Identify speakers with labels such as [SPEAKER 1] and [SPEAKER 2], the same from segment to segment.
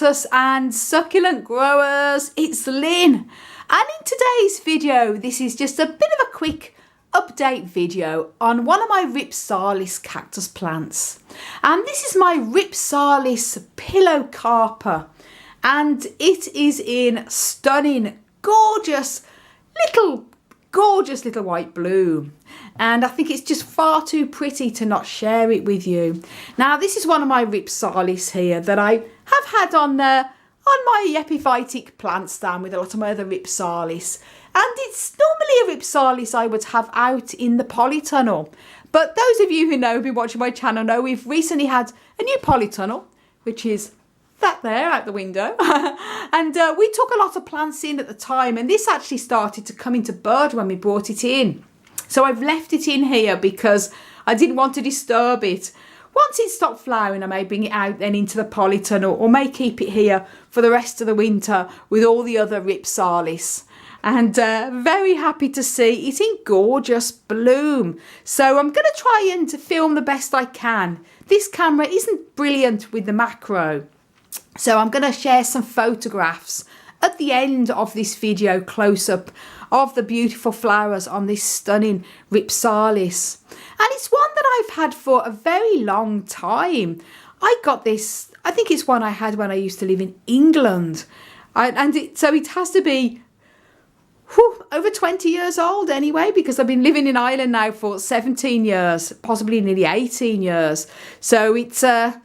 [SPEAKER 1] cactus and succulent growers, it's Lynn, and in today's video this is just a bit of a quick update video on one of my Rhipsalis cactus plants, and this is my Rhipsalis pilocarpa, and it is in stunning gorgeous little white bloom, and I think it's just far too pretty to not share it with you. Now this is one of my Rhipsalis here that I have had on my epiphytic plant stand with a lot of my other Rhipsalis, and it's normally a Rhipsalis I would have out in the polytunnel, but those of you who know, who've been watching my channel, know we've recently had a new polytunnel, which is that there out the window. And we took a lot of plants in at the time, and this actually started to come into bud when we brought it in. So I've left it in here because I didn't want to disturb it. Once it stopped flowering, I may bring it out then into the polytunnel, or may keep it here for the rest of the winter with all the other Rhipsalis. And very happy to see it's in gorgeous bloom. So I'm going to try and film the best I can. This camera isn't brilliant with the macro, so I'm going to share some photographs at the end of this video, close up of the beautiful flowers on this stunning Rhipsalis. And it's one that I've had for a very long time. I got this, I think it's one I had when I used to live in England. So it has to be over 20 years old anyway, because I've been living in Ireland now for 17 years, possibly nearly 18 years. So it's an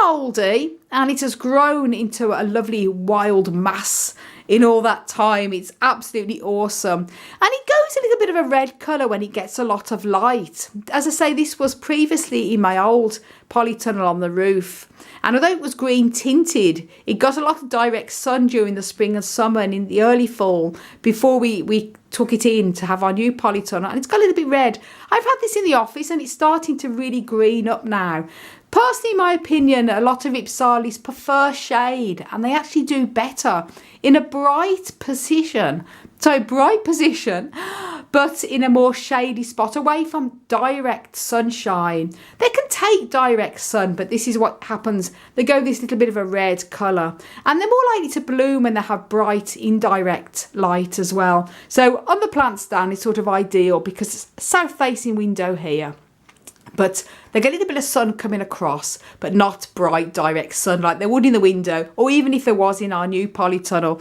[SPEAKER 1] oldie, and it has grown into a lovely wild mass in all that time. It's absolutely awesome, and it goes a little bit of a red colour when it gets a lot of light. As I say, this was previously in my old polytunnel on the roof, and although it was green tinted, it got a lot of direct sun during the spring and summer and in the early fall before we took it in to have our new polytunnel, and it's got a little bit red. I've had this in the office and it's starting to really green up now. Personally, in my opinion, a lot of Rhipsalis prefer shade, and they actually do better in a bright position, but in a more shady spot away from direct sunshine. They can take direct sun, but this is what happens. They go this little bit of a red colour, and they're more likely to bloom when they have bright indirect light as well. So on the plant stand, it's sort of ideal because it's a south-facing window here, but they get a little bit of sun coming across, but not bright direct sun like they would in the window, or even if there was in our new polytunnel.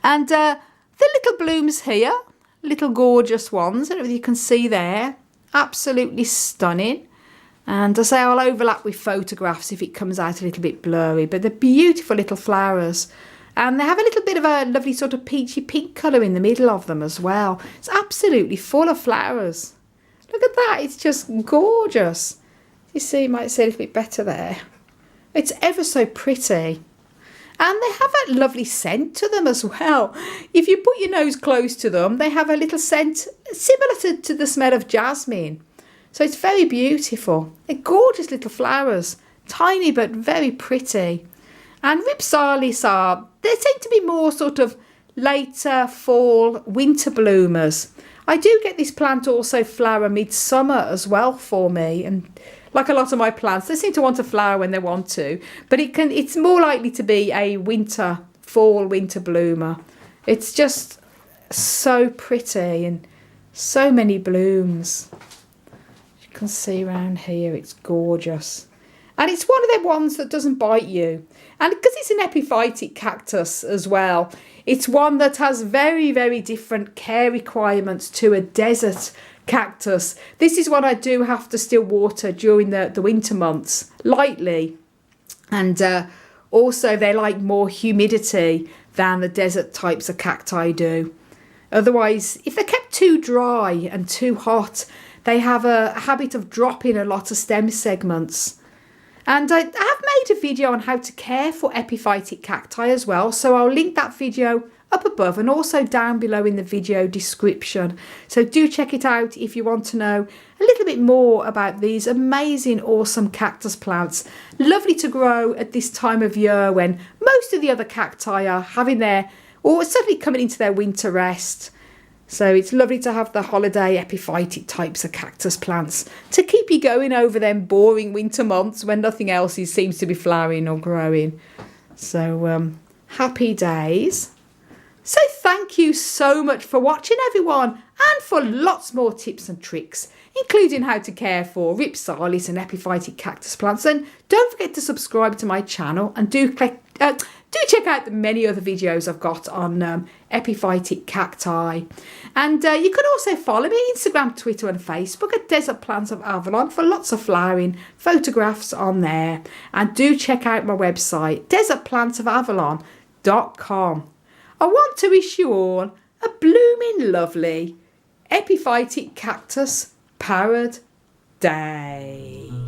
[SPEAKER 1] And the little blooms here, little gorgeous ones, I don't know if you can see there, absolutely stunning. And I say I'll overlap with photographs if it comes out a little bit blurry, but they're beautiful little flowers. And they have a little bit of a lovely sort of peachy pink colour in the middle of them as well. It's absolutely full of flowers. Look at that, it's just gorgeous. You see, you might see a little bit better there. It's ever so pretty. And they have a lovely scent to them as well. If you put your nose close to them, they have a little scent similar to the smell of jasmine. So it's very beautiful. They're gorgeous little flowers. Tiny but very pretty. And Rhipsalis they tend to be more sort of later fall, winter bloomers. I do get this plant also flower midsummer as well for me, and like a lot of my plants, they seem to want to flower when they want to, but it's more likely to be a fall winter bloomer. It's just so pretty and so many blooms. You can see around here, it's gorgeous. And it's one of them ones that doesn't bite you. And because it's an epiphytic cactus as well, it's one that has very, very different care requirements to a desert cactus. This is one I do have to still water during the winter months, lightly. And also they like more humidity than the desert types of cacti do. Otherwise, if they're kept too dry and too hot, they have a habit of dropping a lot of stem segments. And I have made a video on how to care for epiphytic cacti as well, so I'll link that video up above and also down below in the video description. So do check it out if you want to know a little bit more about these amazing, awesome cactus plants. Lovely to grow at this time of year when most of the other cacti are having or certainly coming into their winter rest. So it's lovely to have the holiday epiphytic types of cactus plants to keep you going over them boring winter months when nothing else seems to be flowering or growing. So happy days. So thank you so much for watching, everyone, and for lots more tips and tricks, including how to care for Rhipsalis and epiphytic cactus plants. And don't forget to subscribe to my channel, and do check out the many other videos I've got on epiphytic cacti. And you can also follow me Instagram, Twitter and Facebook at Desert Plants of Avalon for lots of flowering photographs on there. And do check out my website, desertplantsofAvalon.com. I want to wish you all a blooming lovely epiphytic cactus parad day.